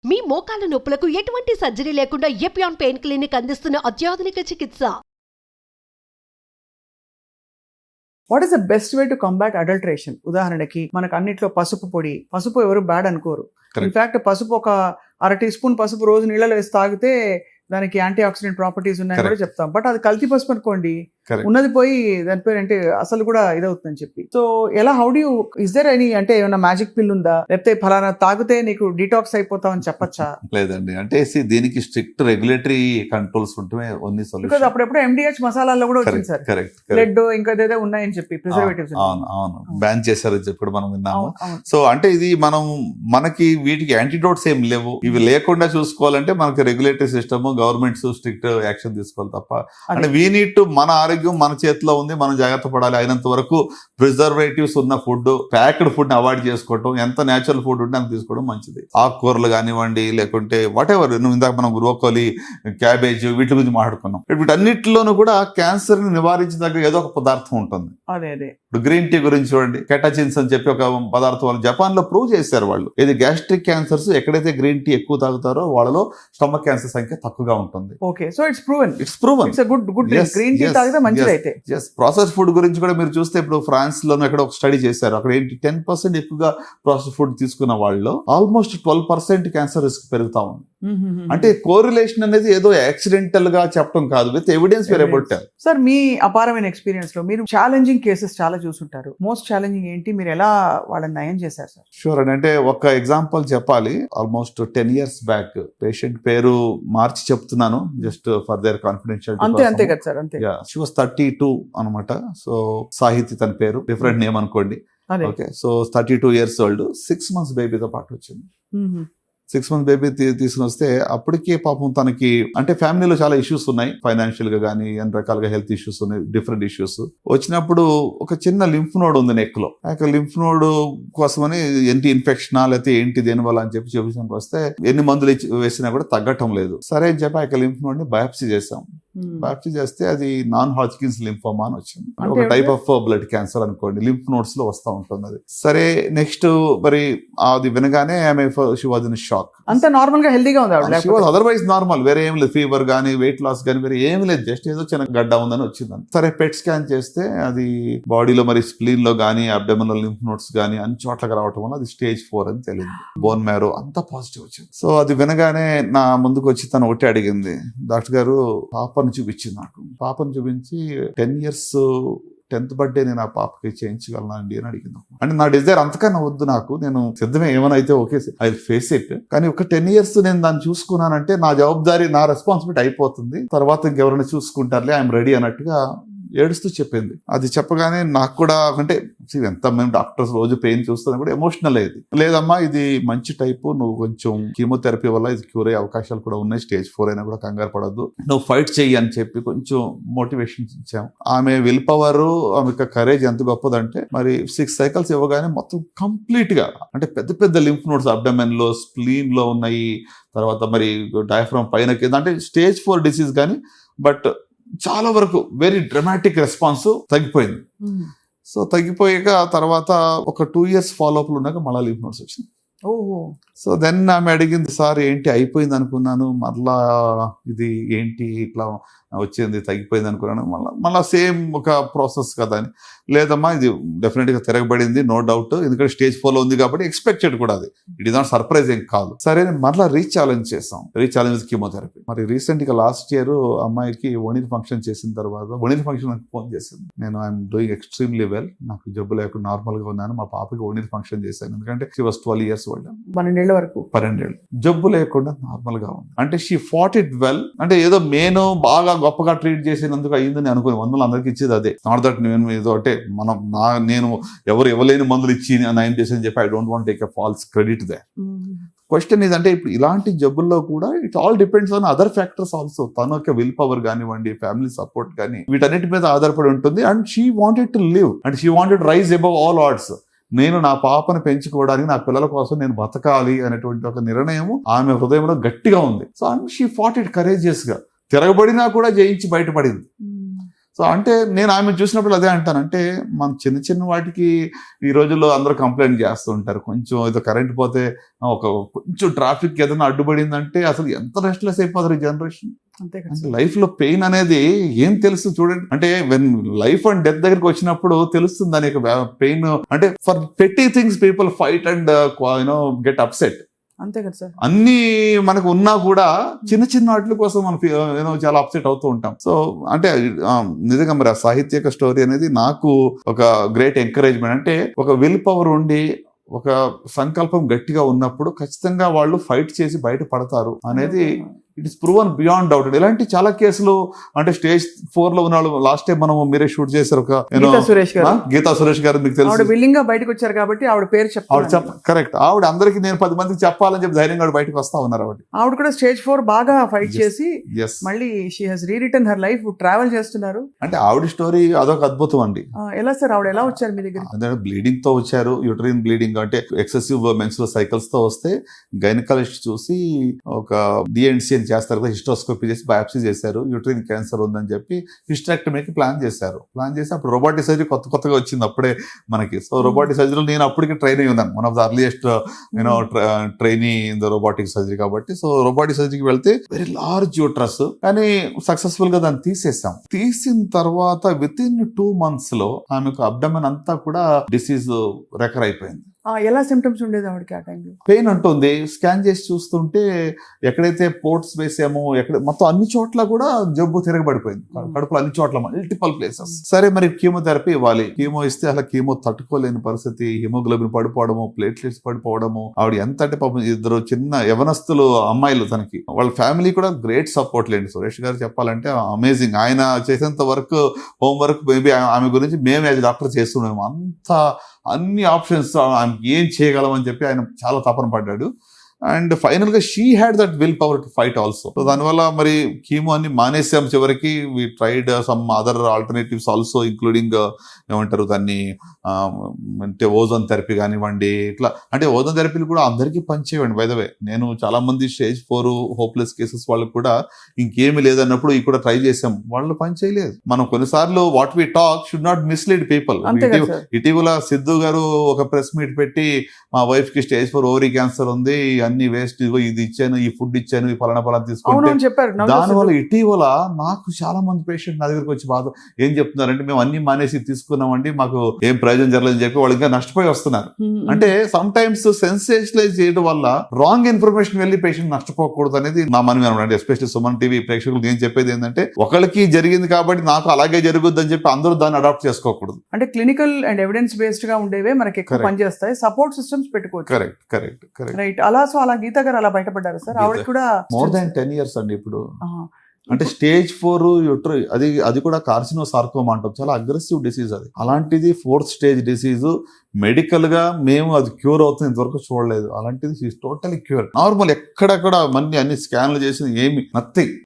మీ మోకాల నొప్పులకు ఎటువంటి సర్జరీ లేకుండా ఎపియాన్ పెయిన్ క్లినిక్ అందిస్తున్న అత్యాధునిక చికిత్స. What is the best way to combat adulteration? ఉదాహరణకి మనకు అన్నిట్లో పసుపు పొడి, పసుపు ఎవరు బ్యాడ్ అనుకోరు. ఇన్ఫాక్ట్ పసుపు ఒక 1/2 టీ స్పూన్ పసుపు రోజు నీళ్ళలో వేసి తాగితే దానికి యాంటీ ఆక్సిడెంట్ ప్రాపర్టీస్ ఉన్నాయని కూడా చెప్తాం. బట్ అది కల్తీ పసుపు అనుకోండి, ఉన్నది పోయి దాని పేరు అంటే అసలు కూడా ఇదవుతుందని చెప్పి. సో ఎలా, how do, is there any అంటే ఏమైనా మ్యాజిక్ పిల్ ఉందా, లేకపోతే ఫలానా తాగితే నీకు డీటాక్స్ అయిపోతావు అని చెప్పచ్చా? లేదండి, అంటే దీనికి స్ట్రిక్ట్ రెగ్యులేటరీ కంట్రోల్స్ ఉంటే ఓన్లీ సొల్యూషన్. అప్పుడెప్పుడు MDH మసాలాల్లో కూడా వచ్చింది సార్, బ్లడ్ ఇంకా ఏదో ఉన్నాయని చెప్పి ప్రిజర్వేటివ్స్. అవును, బ్యాన్ చేశారని చెప్పి మనం విన్నాము. సో అంటే ఇది మనకి వీటికి యాంటీడోట్స్ ఏం లేవు. ఇవి లేకుండా చూసుకోవాలంటే మనకి regulatory system, governments strict action తీసుకోవాలి తప్ప. అంటే వీ నీడ్ టు, మన ఆరోగ్యం మన చేతిలో ఉంది, మనం జాగ్రత్త పడాలి. అయినంత వరకు ప్రిజర్వేటివ్స్ ఉన్న ఫుడ్, ప్యాక్డ్ ఫుడ్ అవాయిడ్ చేసుకోవడం, ఎంత నేచురల్ ఫుడ్ ఉంటే అంత తీసుకోవడం మంచిది. ఆకుకూరలు కానివ్వండి, లేకుంటే వాట్ ఎవర్, ఇందాక మనం బ్రోకోలీ, క్యాబేజ్ వీటి గురించి మాట్లాడుకున్నాం. వీటన్నిటిలోనూ కూడా క్యాన్సర్ ని నివారించదగ్గ ఏదో ఒక పదార్థం ఉంటుంది. ఇప్పుడు గ్రీన్ టీ గురించి చూడండి, కెటాచిన్స్ అని చెప్పి ఒక పదార్థం వాళ్ళు జపాన్ లో ప్రూవ్ చేశారు. వాళ్ళు ఇది గ్యాస్ట్రిక్ క్యాన్సర్స్ ఎక్కడైతే గ్రీన్ టీ ఎక్కువ తాగుతారో వాళ్ళలో స్టమక్ క్యాన్సర్ సంఖ్య తక్కువగా ఉంటుంది. Okay, so it's proven. It's a good green tea తాగితే మంచిది. అయితే ప్రాసెస్ ఫుడ్ గురించి కూడా మీరు చూస్తే ఇప్పుడు ఫ్రాన్స్ లోనే ఎక్కడ ఒక స్టడీ చేశారు. అక్కడ ఏంటి 10% ఎక్కువగా ప్రాసెస్ ఫుడ్ తీసుకున్న వాళ్ళు ఆల్మోస్ట్ 12% క్యాన్సర్ రిస్క్ పెరుగుతా ఉంది. అంటే కోరిలేషన్ అనేది ఏదో యాక్సిడెంటల్ గా చెప్పడం కాదు, with evidence where about. Sir, మీ అపారమైన ఎక్స్పీరియన్స్ లో మీరు ఛాలెంజింగ్ కేసెస్ చాలా చూసుంటారు. మోస్ట్ ఛాలెంజింగ్ ఏంటి, మీరు ఎలా వాళ్ళని నయం చేశారు సార్? షూర్ అండి, అంటే ఒక ఎగ్జాంపుల్ చెప్పాలి. ఆల్మోస్ట్ 10 years బ్యాక్, పేషెంట్ పేరు మార్చి చెప్తున్నాను జస్ట్ ఫర్ దేర్ కాన్ఫిడెన్షియల్. అంతే కదా సార్, అంతే. షీ వాస్ 32 అనమాట. సో సాహితి తన పేరు, డిఫరెంట్ నేమ్ అనుకోండి. Okay, so 32 years old, 6 months బేబీతో పాటు వచ్చింది. 6 months బేబీ తీసుకుని వస్తే అప్పటికే పాపం తనకి అంటే ఫ్యామిలీలో చాలా ఇష్యూస్ ఉన్నాయి, ఫైనాన్షియల్ గా కానీ అన్ని రకాలుగా హెల్త్ ఇష్యూస్ ఉన్నాయి, డిఫరెంట్ ఇష్యూస్. వచ్చినప్పుడు ఒక చిన్న లింఫ్ నోడ్ ఉంది నెక్ లో. ఆ లింఫ్ నోడ్ కోసమని ఏంటి ఇన్ఫెక్షనా లేకపోతే ఏంటి దేనివల్ల అని చెప్పి చూపించడానికి వస్తే ఎన్ని మందులు వేసినా కూడా తగ్గటం లేదు. సరే అని చెప్పి ఆ లింఫ్ నోడ్ ని బయాప్సీ చేసాం. బయాప్సీ చేస్తే అది నాన్ హాజ్కిన్స్ లింఫోమా అని వచ్చింది. ఒక టైప్ ఆఫ్ బ్లడ్ క్యాన్సర్ అనుకోండి, లింఫ్ నోడ్స్ లో వస్తూ ఉంటుంది అది. సరే నెక్స్ట్ మరి అది వినగానే ఆమె షీ వాజ్ ఇన్ షాక్. అంత నార్మల్ గా హెల్దీగా ఉంది, అదర్వైజ్ నార్మల్, వేరే ఏం లేదు, ఫీవర్ కానీ వెయిట్ లాస్ కానీ వేరే ఏమి లేదు, జస్ట్ ఏదో చిన్న గడ్డ ఉందని వచ్చిందని. సరే పెట్ స్కాన్ చేస్తే అది బాడీలో మరి స్ప్లీన్ లో కానీ అబ్డోమినల్ లింఫ్ నోడ్స్ కానీ అన్ని చోట్లకి రావటం వల్ల అది stage 4 అని తెలియదు. బోన్ మ్యారో అంతా పాజిటివ్ వచ్చింది. సో అది వినగానే నా ముందుకు వచ్చి తను ఒకటి అడిగింది, డాక్టర్ గారు పాపను చూపించింది నాకు. పాపను చూపించి 10 years 10th birthday నేను ఆ పాపకి చేయించగలనా అండి అని అడిగింది. అంటే నా డిజైర్ అంతకన్నా వద్దు, నాకు నేను సిద్ధమే, ఏమైనా అయితే ఓకే ఐ ఫేస్ ఇట్. కానీ ఒక 10 years నేను దాన్ని చూసుకున్నానంటే నా జవాబుదారీ, నా రెస్పాన్సిబిలిటీ అయిపోతుంది, తర్వాత ఇంకెవరైనా చూసుకుంటారులే, ఐఎమ్ రెడీ అన్నట్టుగా ఏడుస్తూ చెప్పింది. అది చెప్పగానే నాకు కూడా అంటే ఎంత మేము డాక్టర్స్ రోజు పెయిన్ చూస్తున్నా కూడా ఎమోషనల్ అయ్యేది. లేదమ్మా ఇది మంచి టైపు, నువ్వు కొంచెం కీమోథెరపీ వల్ల ఇది క్యూర్ అయ్యే అవకాశాలు కూడా ఉన్నాయి, stage 4 అయినా కూడా కంగారు పడద్దు, నువ్వు ఫైట్ చెయ్యి అని చెప్పి కొంచెం మోటివేషన్ ఇచ్చాం. ఆమె విల్ పవర్, ఆమె కరేజ్ ఎంత గొప్పదంటే మరి 6 cycles ఇవ్వగానే మొత్తం కంప్లీట్ గా అంటే పెద్ద పెద్ద లింఫ్ నోడ్స్ అబ్డమెన్ లో, స్ప్లీన్ లో ఉన్నాయి, తర్వాత మరి డయాఫ్రామ్ పైన కింద, అంటే stage 4 డిసీజ్ కానీ బట్ చాలా వరకు వెరీ డ్రమాటిక్ రెస్పాన్స్ తగ్గిపోయింది. సో తగ్గిపోయాక తర్వాత ఒక 2 years ఫాలోఅప్ లో ఉన్నాక మళ్ళీ లింఫ్ నోడ్స్ వచ్చింది. సో దెన్ ఆమె అడిగింది, సార్ ఏంటి అయిపోయింది అనుకున్నాను, మళ్ళా ఇది ఏంటి ఇట్లా వచ్చింది, తగ్గిపోయింది అనుకున్నాను, మళ్ళీ సేమ్ ఒక ప్రాసెస్ కదా అని. లేదమ్మా ఇది డెఫినెట్ గా తిరగబడింది, నో డౌట్, ఎందుకంటే stage 4 లో ఉంది కాబట్టి ఎక్స్పెక్టెడ్ కూడా, అది ఇట్ ఈస్ నాట్ సర్ప్రైజింగ్ కాదు. సరే మళ్ళీ రీఛాలెంజ్ చేసాం, రీఛాలెంజ్ కీమోథెరపీ. మరి రీసెంట్ గా లాస్ట్ ఇయర్ అమ్మాయికి ఓణీర్ ఫంక్షన్ చేసిన తర్వాత, ఓణీర్ ఫంక్షన్ నాకు ఫోన్ చేసింది, నేను ఐఎమ్ డూయింగ్ ఎక్స్ట్రీమ్లీ వెల్, నాకు జబ్బు లేకుండా నార్మల్ గా ఉన్నాను, మా పాపకి ఓణీర్ ఫంక్షన్ చేశాను, ఎందుకంటే షీ వాస్ 12 years old, 12 వరకు 12 జబ్బు లేకుండా నార్మల్ గా ఉంది. అంటే షీ ఫాట్ ఇట్ వెల్. అంటే ఏదో నేను బాగా గొప్పగా ట్రీట్ చేసినందుకు అయ్యిందని అనుకుని మందులు అందరికి ఇచ్చేది అదే. నాట్ దట్ నేను ఏదో అంటే నేను ఎవరు ఇవ్వలేని మందులు ఇచ్చి నయం చేసి చెప్పి I don't want take a false credit దే. క్వశ్చన్ ఇది అంటే ఇప్పుడు ఇలాంటి జబ్బుల్లో కూడా it all depends on other factors also. తన యొక్క విల్ పవర్ కానివ్వండి, ఫ్యామిలీ సపోర్ట్ కానీ, వీటన్నిటి మీద ఆధారపడి ఉంటుంది. And she wanted to live and she wanted rise above all odds. నేను నా పాపను పెంచుకోవడానికి, నా పిల్లల కోసం నేను బతకాలి అనేటువంటి ఒక నిర్ణయం ఆమె హృదయంలో గట్టిగా ఉంది. So and she fought it courageous గా, తిరగబడినా కూడా జయించి బయటపడింది. సో అంటే నేను ఆమె చూసినప్పుడు అదే అంటాను, అంటే మనం చిన్న చిన్న వాటికి ఈ రోజుల్లో అందరూ కంప్లైంట్ చేస్తూ ఉంటారు. కొంచెం ఏదో కరెంట్ పోతే కొంచెం ట్రాఫిక్ ఏదైనా అడ్డుపడిందంటే అసలు ఎంత రెస్ట్లెస్ అయిపోతారు ఈ జనరేషన్. అంతే కదా అంటే లైఫ్ లో పెయిన్ అనేది ఏం తెలుసు చూడండి, అంటే వెన్ లైఫ్ అండ్ డెత్ దగ్గరికి వచ్చినప్పుడు తెలుస్తుంది దాని పెయిన్. అంటే ఫర్ పెట్టి things people fight and get upset. అంతే కదా సార్. అన్ని మనకు ఉన్నా కూడా చిన్న చిన్న వాటి కోసం మనం చాలా అప్సెట్ అవుతూ ఉంటాం. సో అంటే నిజంగా మరి ఆ సాహిత్యక స్టోరీ అనేది నాకు ఒక గ్రేట్ ఎంకరేజ్మెంట్. అంటే ఒక విల్ పవర్ ఉండి ఒక సంకల్పం గట్టిగా ఉన్నప్పుడు ఖచ్చితంగా వాళ్ళు ఫైట్ చేసి బయట పడతారు అనేది it is proven beyond doubt. ఇలాంటి చాలా కేసులు అంటే స్టేజ్ 4 లో ఉన్న వాళ్ళు లాస్ట్ టైం మనం మీరే షూట్ చేశారు ఒక గీతా సురేష్ గారు, మీకు తెలుసు విల్లింగ్ గా బయటకు వచ్చారు కాబట్టి ఆవిడ పేరు కరెక్ట్. ఆవిడ అందరికి నేను 10 మందికి చెప్పాలని చెప్పి ధైర్యంగా బయటకు వస్తా ఉన్నారు. ఆవిడ కూడా స్టేజ్ 4 బాగా ఫైట్ చేసి మళ్ళీ she has re-return her life, travel చేస్తున్నారు. అంటే ఆవిడ స్టోరీ అదొక అద్భుతం అండి. ఎలా సార్ ఆవిడ ఎలా వచ్చారు మీ దగ్గర? అంటే బ్లీడింగ్ తో వచ్చారు, యూటరిన్ బ్లీడింగ్ అంటే ఎక్సెసివ్ మెన్స్ట్రువల్ సైకిల్స్ తో వస్తే గైనకాలజిస్ట్ చూసి ఒక డిఎన్సి చేస్తారు కదా, హిస్టోస్కోపీ చేసి బయాప్సీ చేశారు, యూటరిన్ క్యాన్సర్ ఉందని చెప్పి హిస్టరెక్టమీకి ప్లాన్ చేశారు. ప్లాన్ చేసి అప్పుడు రోబోటిక్ సర్జరీ కొత్తగా వచ్చింది అప్పుడే మనకి. సో రోబోటిక్ సర్జరీలో నేను అప్పటికి ట్రైన్ అయ్యి ఉన్నాను, one of the earliest trainee in the robotic surgery కాబట్టి. సో రోబోటిక్ సర్జరీకి వెళ్తే వెరీ లార్జ్ యూట్రస్, కానీ సక్సెస్ఫుల్ గా దాన్ని తీసేసాం. తీసిన తర్వాత విత్ ఇన్ 2 months లో ఆమెకు అబ్డమెన్ అంతా కూడా డిసీజ్ రెకర్ అయిపోయింది. ఎలా సిమ్టమ్స్ ఉండేది ఆవిడకి ఆ టైంలో? పెయిన్ ఉంటుంది. స్కాన్ చేసి చూస్తుంటే ఎక్కడైతే పోర్ట్స్ వేసామో మొత్తం అన్ని చోట్ల కూడా జబ్బు తిరగబడిపోయింది, కడుపులో అన్ని చోట్ల మల్టిపల్ ప్లేసెస్. సరే మరి కీమోథెరపీ ఇవ్వాలి. కీమో ఇస్తే అలా కీమో తట్టుకోలేని పరిస్థితి, హిమోగ్లోబిన్ పడిపోవడము, ప్లేట్లెట్స్ పడిపోవడము. ఆవిడ ఎంత అంటే పాపం 2 చిన్న యవనస్తులు అమ్మాయిలు తనకి, వాళ్ళ ఫ్యామిలీ కూడా గ్రేట్ సపోర్ట్ లేండి. సురేష్ గారు చెప్పాలంటే అమేజింగ్. ఆయన చేసేంత వర్క్, హోంవర్క్ మేబీ ఆమె గురించి మేము యాజ్ డాక్టర్ చేస్తున్నాము. అంత అన్ని ఆప్షన్స్ ఆమెకి ఏం చేయగలం అని చెప్పి ఆయన చాలా తపన పడ్డాడు. అండ్ ఫైనల్ గా she had that will power to fight also. So దానివల్ల మరి కీమో అన్ని మానేసాం. చివరికి we tried some other alternatives also, including ఏమంటారు దాన్ని అంటే ఓజోన్ థెరపీ కానివ్వండి. ఇట్లా అంటే ఓజోన్ థెరపీలు కూడా అందరికీ పనిచేయండి. బై ద వే నేను చాలా మంది స్టేజ్ 4 హోప్లెస్ కేసెస్ వాళ్ళకి కూడా ఇంకేమీ లేదన్నప్పుడు ఇవి కూడా ట్రై చేసాం, వాళ్ళు పని చేయలేదు. మనం కొన్నిసార్లు what we talk should not mislead people. ఇటీవల సిద్ధు గారు ఒక ప్రెస్ మీట్ పెట్టి మా వైఫ్ కి స్టేజ్ 4 ఓవరీ క్యాన్సర్ ఉంది, అన్ని వేస్ట్, ఇది ఇచ్చాను, ఈ ఫుడ్ ఇచ్చాను, ఈ పలానా తీసుకుంటే. దానివల్ల ఇటీవల నాకు చాలా మంది పేషెంట్ నా దగ్గరకు వచ్చి బాధ ఏం చెప్తున్నారంటే, మేము అన్ని మానేసి తీసుకున్నామండి, మాకు ఏం ప్రయోజనం జరగలేదని చెప్పి వాళ్ళు ఇంకా నష్టపోయి వస్తున్నారు. అంటే సమ్ టైమ్స్ సెన్సేషనలైజ్ చేయడం వల్ల రాంగ్ ఇన్ఫర్మేషన్ వెళ్ళి పేషెంట్ నష్టపోకూడదు అనేది నా మనవి అనమాట. ఎస్పెషల్లీ సుమన్ టీవీ ప్రేక్షకులు నేను చెప్పేది ఏంటంటే, ఒకరికి జరిగింది కాబట్టి నాకు అలాగే జరుగుద్ది అని చెప్పి అందరూ దాన్ని అడాప్ట్ చేసుకోకూడదు. అంటే క్లినికల్ అండ్ ఎవిడెన్స్ బేస్డ్ గా ఉండేవే మనకి ఎక్కువ పనిచేస్తాయి, సపోర్ట్ సిస్టమ్స్ పెట్టుకోవచ్చు. Correct right. సో అలా గీత గారు అలా బయటపడ్డారు సార్. ఆవిడ కూడా మోర్ దాన్ 10 years అండి ఇప్పుడు. అంటే స్టేజ్ 4 యూట్రై అది కూడా కార్సినోసార్కోమా అంటాం, చాలా అగ్రెసివ్ డిసీజ్ అది. అలాంటిది 4th stage డిసీజ్. మెడికల్ గా మేము అది క్యూర్ అవుతుంది ఇంతవరకు చూడలేదు. అలాంటిది టోటలీ క్యూర్. నార్మల్ ఎక్కడెక్కడ అన్ని స్కాన్లు చేసి ఏమి నథింగ్.